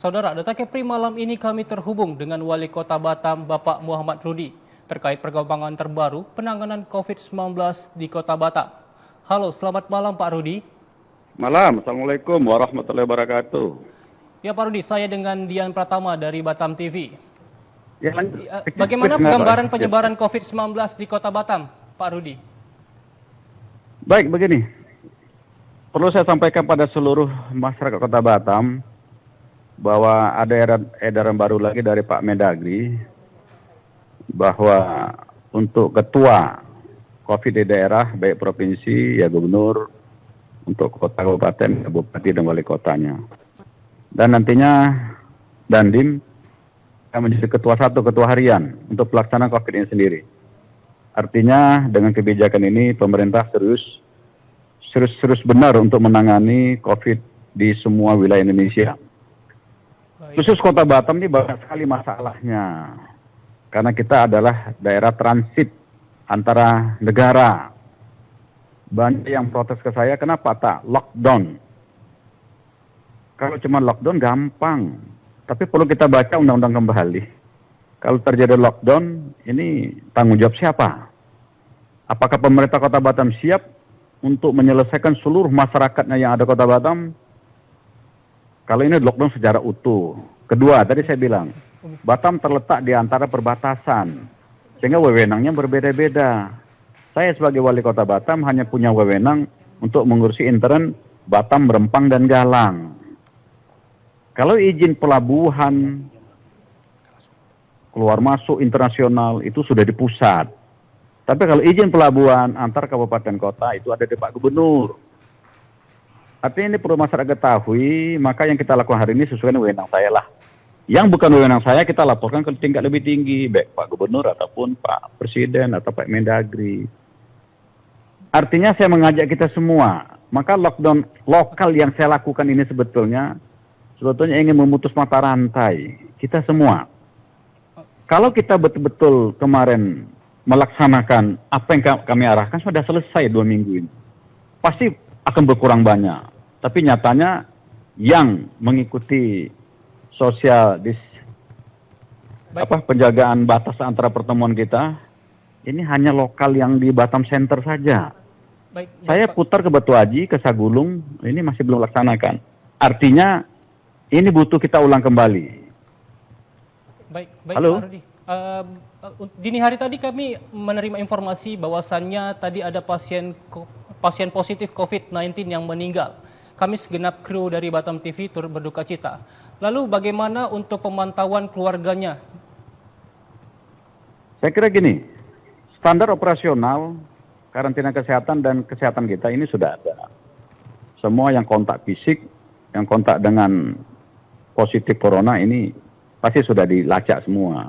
Saudara, Data Kepri malam ini kami terhubung dengan Wali Kota Batam, Bapak Muhammad Rudi, terkait perkembangan terbaru penanganan COVID-19 di Kota Batam. Halo, selamat malam Pak Rudi. Malam, Assalamualaikum warahmatullahi wabarakatuh. Ya Pak Rudi, saya dengan Dian Pratama dari Batam TV. Ya, lanjut. Bagaimana gambaran penyebaran COVID-19 di Kota Batam, Pak Rudi? Baik, begini. Perlu saya sampaikan pada seluruh masyarakat Kota Batam bahwa ada edaran baru lagi dari Pak Mendagri bahwa untuk ketua COVID di daerah, baik provinsi, ya gubernur, untuk kota, kabupaten, bupati, dan wali kotanya. Dan nantinya Dandim akan menjadi ketua harian untuk pelaksanaan COVID ini sendiri. Artinya dengan kebijakan ini pemerintah serius benar untuk menangani COVID di semua wilayah Indonesia. Khusus Kota Batam ini banyak sekali masalahnya. Karena kita adalah daerah transit antara negara. Banyak yang protes ke saya, kenapa tak lockdown? Kalau cuma lockdown gampang. Tapi perlu kita baca undang-undang kembali. Kalau terjadi lockdown, ini tanggung jawab siapa? Apakah pemerintah Kota Batam siap untuk menyelesaikan seluruh masyarakatnya yang ada Kota Batam? Kalau ini lockdown secara utuh. Kedua, tadi saya bilang, Batam terletak di antara perbatasan, sehingga wewenangnya berbeda-beda. Saya sebagai wali kota Batam hanya punya wewenang untuk mengurusi intern Batam, Rempang, dan Galang. Kalau izin pelabuhan, keluar masuk internasional, itu sudah di pusat. Tapi kalau izin pelabuhan antar kabupaten kota, itu ada di Pak Gubernur. Artinya ini perlu masyarakat ketahui, maka yang kita lakukan hari ini sesuai dengan wewenang saya lah. Yang bukan wewenang saya kita laporkan ke tingkat lebih tinggi, baik Pak Gubernur ataupun Pak Presiden atau Pak Mendagri. Artinya saya mengajak kita semua, maka lockdown lokal yang saya lakukan ini sebetulnya ingin memutus mata rantai kita semua. Kalau kita betul-betul kemarin melaksanakan apa yang kami arahkan, sudah selesai 2 minggu ini. Pasti akan berkurang banyak. Tapi nyatanya yang mengikuti penjagaan batas antara pertemuan kita, ini hanya lokal yang di Batam Center saja. Saya putar ke Batu Haji, ke Sagulung, ini masih belum laksanakan. Artinya ini butuh kita ulang kembali. Baik Halo? Pak Rudi. Dini hari tadi kami menerima informasi bahwasannya tadi ada pasien positif COVID-19 yang meninggal. Kami segenap kru dari Batam TV turut berduka cita. Lalu bagaimana untuk pemantauan keluarganya? Saya kira gini, standar operasional, karantina kesehatan dan kesehatan kita ini sudah ada. Semua yang kontak fisik, yang kontak dengan positif corona ini pasti sudah dilacak semua.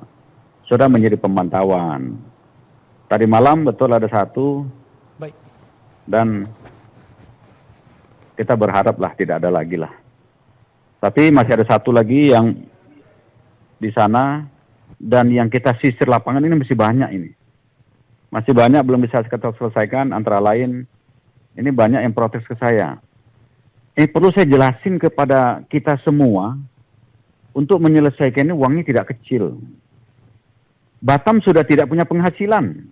Sudah menjadi pemantauan. Tadi malam betul ada 1. Baik. Dan kita berharaplah tidak ada lagi lah. Tapi masih ada 1 lagi yang di sana, dan yang kita sisir lapangan ini masih banyak ini. Masih banyak belum bisa kita selesaikan, antara lain ini banyak yang protes ke saya. Ini perlu saya jelasin kepada kita semua, untuk menyelesaikan ini uangnya tidak kecil. Batam sudah tidak punya penghasilan.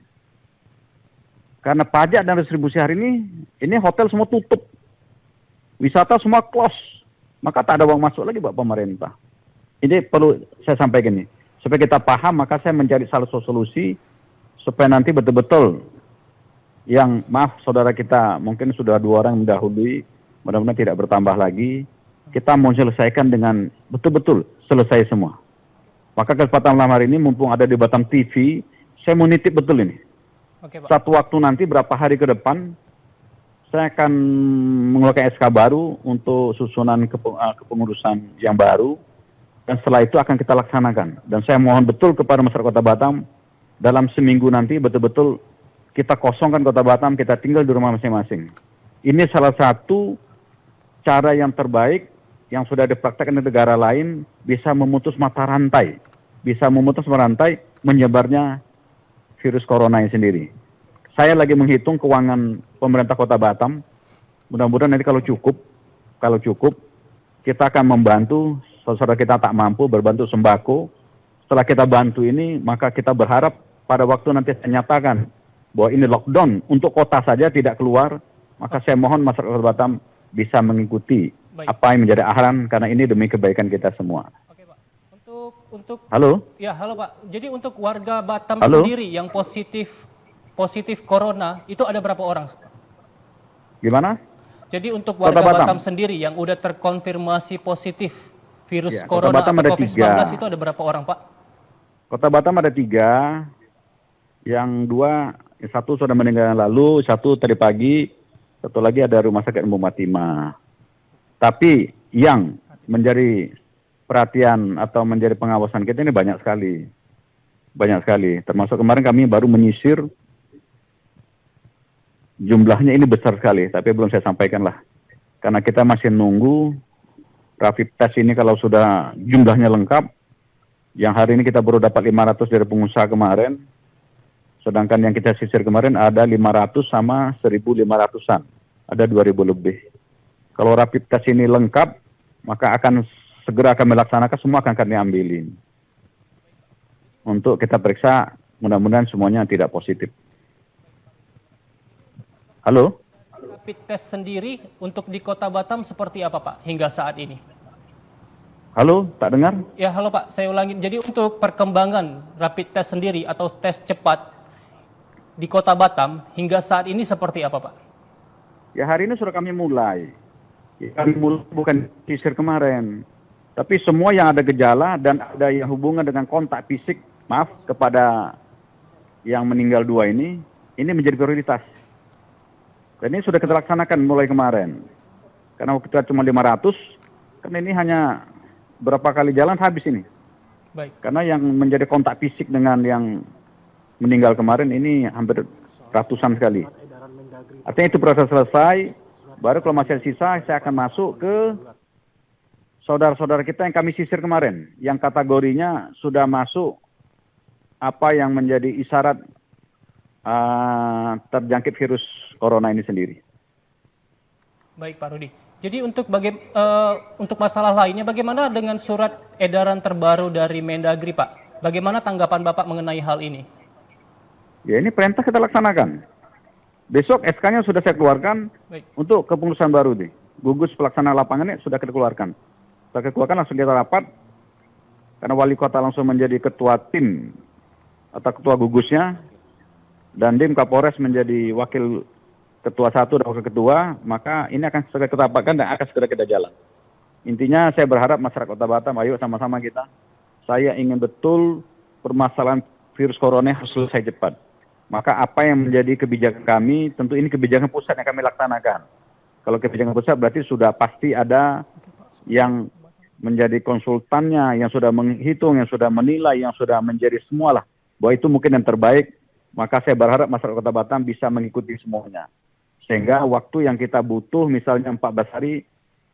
Karena pajak dan distribusi hari ini hotel semua tutup. Wisata semua close. Maka tak ada uang masuk lagi buat pemerintah. Ini perlu saya sampaikan ini. Supaya kita paham, maka saya mencari salah satu solusi supaya nanti betul-betul yang, maaf saudara kita mungkin sudah 2 orang mendahului, mudah-mudahan tidak bertambah lagi. Kita mau selesaikan dengan betul-betul selesai semua. Maka kesempatan malam hari ini mumpung ada di Batam TV, saya mau nitip betul ini. Oke, Pak. Satu waktu nanti berapa hari ke depan, saya akan mengeluarkan SK baru untuk susunan kepengurusan yang baru. Dan setelah itu akan kita laksanakan. Dan saya mohon betul kepada masyarakat Kota Batam, dalam seminggu nanti betul-betul kita kosongkan Kota Batam, kita tinggal di rumah masing-masing. Ini salah satu cara yang terbaik yang sudah dipraktekkan di negara lain, bisa memutus mata rantai. Bisa memutus rantai menyebarnya virus corona ini sendiri. Saya lagi menghitung keuangan pemerintah Kota Batam. Mudah-mudahan nanti kalau cukup, kita akan membantu saudara kita tak mampu berbantu sembako. Setelah kita bantu ini, maka kita berharap pada waktu nanti saya nyatakan bahwa ini lockdown untuk kota saja tidak keluar, maka saya mohon masyarakat Kota Batam bisa mengikuti apa yang menjadi arahan karena ini demi kebaikan kita semua. Oke, Pak. Untuk Halo? Ya, halo Pak. Jadi untuk warga Batam Halo? sendiri yang positif corona itu ada berapa orang? Gimana? Jadi untuk Kota warga Batam Batam sendiri yang udah terkonfirmasi positif virus Ya, Kota corona Batam atau ada COVID-19 3. itu ada berapa orang, Pak? Kota Batam ada 3, yang 2, yang 1 sudah meninggal yang lalu, 1 tadi pagi, 1 lagi ada Rumah Sakit Umum Fatimah. Tapi yang menjadi perhatian atau menjadi pengawasan kita ini banyak sekali. Banyak sekali. Termasuk kemarin kami baru menyisir, jumlahnya ini besar sekali, tapi belum saya sampaikan lah. Karena kita masih nunggu rapid test ini kalau sudah jumlahnya lengkap. Yang hari ini kita baru dapat 500 dari pengusaha kemarin. Sedangkan yang kita sisir kemarin ada 500 sama 1.500-an. Ada 2.000 lebih. Kalau rapid test ini lengkap, maka akan segera kami laksanakan, semua akan kami ambilin. Untuk kita periksa, mudah-mudahan semuanya tidak positif. Halo? Rapid test sendiri untuk di Kota Batam seperti apa, Pak, hingga saat ini? Halo, tak dengar? Ya, halo Pak, saya ulangi. Jadi untuk perkembangan rapid test sendiri atau tes cepat di Kota Batam hingga saat ini seperti apa, Pak? Ya, hari ini sudah kami mulai. Ya, kami mulai bukan sisir kemarin. Tapi semua yang ada gejala dan ada yang hubungan dengan kontak fisik, maaf, kepada yang meninggal 2 ini menjadi prioritas. Dan ini sudah kita laksanakan mulai kemarin. Karena waktu kita cuma 500, karena ini hanya berapa kali jalan habis ini. Baik. Karena yang menjadi kontak fisik dengan yang meninggal kemarin ini hampir ratusan sekali. Artinya itu proses selesai, baru kalau masih ada sisa, saya akan masuk ke saudara-saudara kita yang kami sisir kemarin, yang kategorinya sudah masuk apa yang menjadi isyarat terjangkit virus corona ini sendiri. Baik, Pak Rudi. Jadi untuk masalah lainnya, bagaimana dengan surat edaran terbaru dari Mendagri, Pak? Bagaimana tanggapan Bapak mengenai hal ini? Ya, ini perintah kita laksanakan. Besok SK-nya sudah saya keluarkan. Baik. Untuk kepengurusan baru nih. Gugus pelaksana lapangannya sudah kita keluarkan. Setelah kita keluarkan langsung kita rapat. Karena wali kota langsung menjadi ketua tim atau ketua gugusnya. Dan Dim Kapolres menjadi wakil ketua 1 dan wakil ketua, maka ini akan segera kita rapatkan dan akan segera kita jalan. Intinya saya berharap masyarakat Kota Batam, ayo sama-sama kita. Saya ingin betul permasalahan virus corona harus selesai cepat. Maka apa yang menjadi kebijakan kami, tentu ini kebijakan pusat yang kami laksanakan. Kalau kebijakan pusat berarti sudah pasti ada yang menjadi konsultannya, yang sudah menghitung, yang sudah menilai, yang sudah menjadi semualah. Bahwa itu mungkin yang terbaik, maka saya berharap masyarakat Kota Batam bisa mengikuti semuanya. Sehingga waktu yang kita butuh misalnya 14 hari,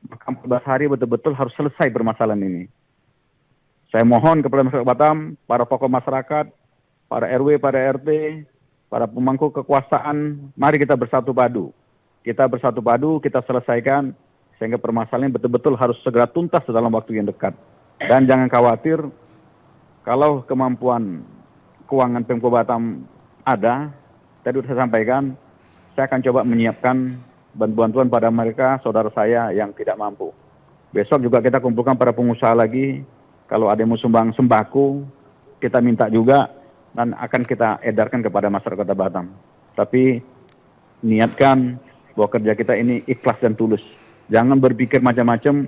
maka 14 hari betul-betul harus selesai permasalahan ini. Saya mohon kepada masyarakat Batam, para tokoh masyarakat, para RW, para RT, para pemangku kekuasaan, mari kita bersatu padu. Kita bersatu padu, kita selesaikan, sehingga permasalahan betul-betul harus segera tuntas dalam waktu yang dekat. Dan jangan khawatir, kalau kemampuan keuangan Pemko Batam ada, tadi sudah saya sampaikan, saya akan coba menyiapkan bantuan pada mereka, saudara saya yang tidak mampu. Besok juga kita kumpulkan para pengusaha lagi, kalau ada yang mau sumbang sembako, kita minta juga, dan akan kita edarkan kepada masyarakat Kota Batam. Tapi niatkan bahwa kerja kita ini ikhlas dan tulus. Jangan berpikir macam-macam,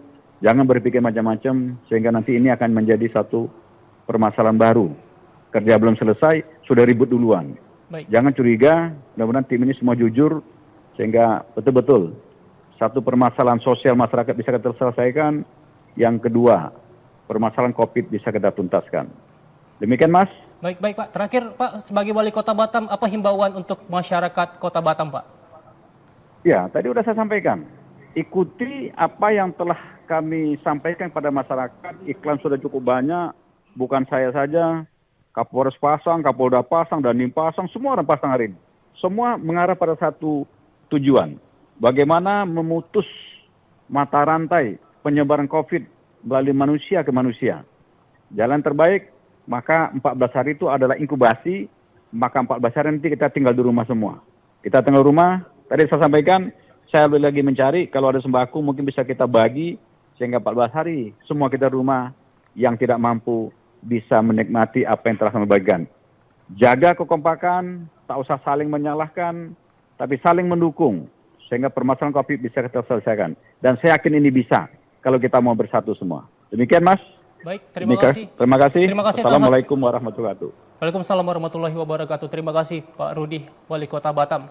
sehingga nanti ini akan menjadi satu permasalahan baru. Kerja belum selesai, sudah ribut duluan. Baik. Jangan curiga, mudah-mudahan tim ini semua jujur, sehingga betul-betul satu permasalahan sosial masyarakat bisa kita selesaikan. Yang kedua, permasalahan COVID bisa kita tuntaskan. Demikian, Mas. Baik, Pak. Terakhir, Pak, sebagai Wali Kota Batam, apa himbauan untuk masyarakat Kota Batam, Pak? Ya, tadi sudah saya sampaikan. Ikuti apa yang telah kami sampaikan pada masyarakat. Iklan sudah cukup banyak, bukan saya saja. Kapolres pasang, Kapolda pasang, Dandim pasang, semua orang pasang hari ini. Semua mengarah pada satu tujuan. Bagaimana memutus mata rantai penyebaran COVID melalui manusia ke manusia. Jalan terbaik, maka 14 hari itu adalah inkubasi, maka 14 hari nanti kita tinggal di rumah semua. Kita tinggal di rumah, tadi saya sampaikan, saya lagi mencari, kalau ada sembako mungkin bisa kita bagi, sehingga 14 hari semua kita di rumah yang tidak mampu bisa menikmati apa yang telah kami bagikan. Jaga kekompakan, tak usah saling menyalahkan, tapi saling mendukung, sehingga permasalahan COVID bisa kita selesaikan. Dan saya yakin ini bisa, kalau kita mau bersatu semua. Demikian, Mas. Baik, terima kasih. Terima kasih. Terima kasih. Assalamualaikum warahmatullahi wabarakatuh. Waalaikumsalam warahmatullahi wabarakatuh. Terima kasih Pak Rudi, Wali Kota Batam.